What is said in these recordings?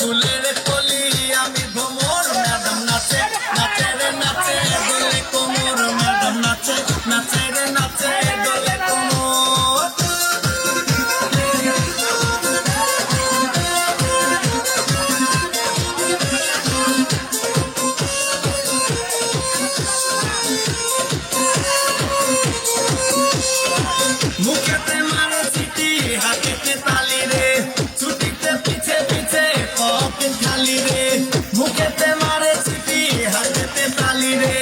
ফুলের কলি আমি ভ্রমর ম্যাডাম নাচে নাচে রে নাচে দোলে কোমর ম্যাডাম নাচে নাচে রে নাচে দোলে কোমর মুখেতে মারে সিটি হাতেতে তালি রে ছুটিতে পিছে পিছে পকেট খালি রে মুখেতে মারে সিটি হাতেতে তালি রে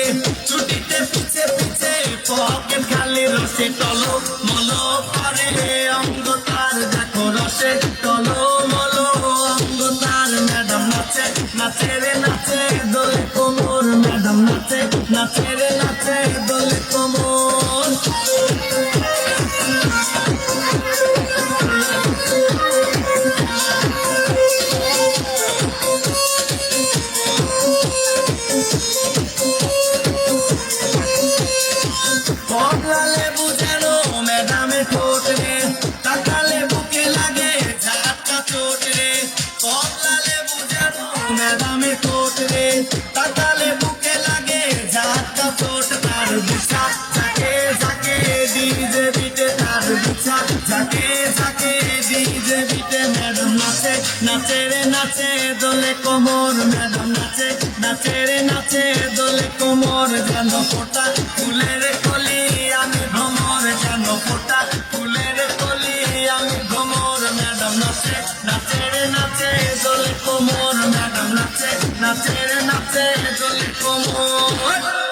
ছুটিতে পিছে পিছে পকেট খালি রসে টলো মলো করে অঙ্গ তার দেখো রসে টলো মলো অঙ্গ তার ম্যাডাম নাচে নাচে রে নাচে দোলে কোমর ম্যাডাম নাচে নাচে রে নাচে দোলে কোমর কমলা লেবু যেন ম্যাডামে ঠোঁট রে তাকালে বুকে লাগে ঝাটকা চোট রে কমলা লেবু যেন ম্যাডামে ঠোঁট রে তাকালে বুকে লাগে ঝাটকা চোট তার বিছা ঝাঁকে ঝাঁকে ডিজে বিটে তার বিছা ঝাঁকে ঝাঁকে ডিজে বিটে ম্যাডাম নাচে নাচে রে নাচে দোলে কোমর ম্যাডাম নাচে নাচে রে নাচে দোলে কোমর যেন ফোটা ফুলের কলি আমি ভ্রমর যেন ফোটা ফুলের কলি আমি ভ্রমর ম্যাডাম নাচে নাচে রে নাচে দোলে কোমর ম্যাডাম নাচে নাচে রে নাচে দোলে কোমর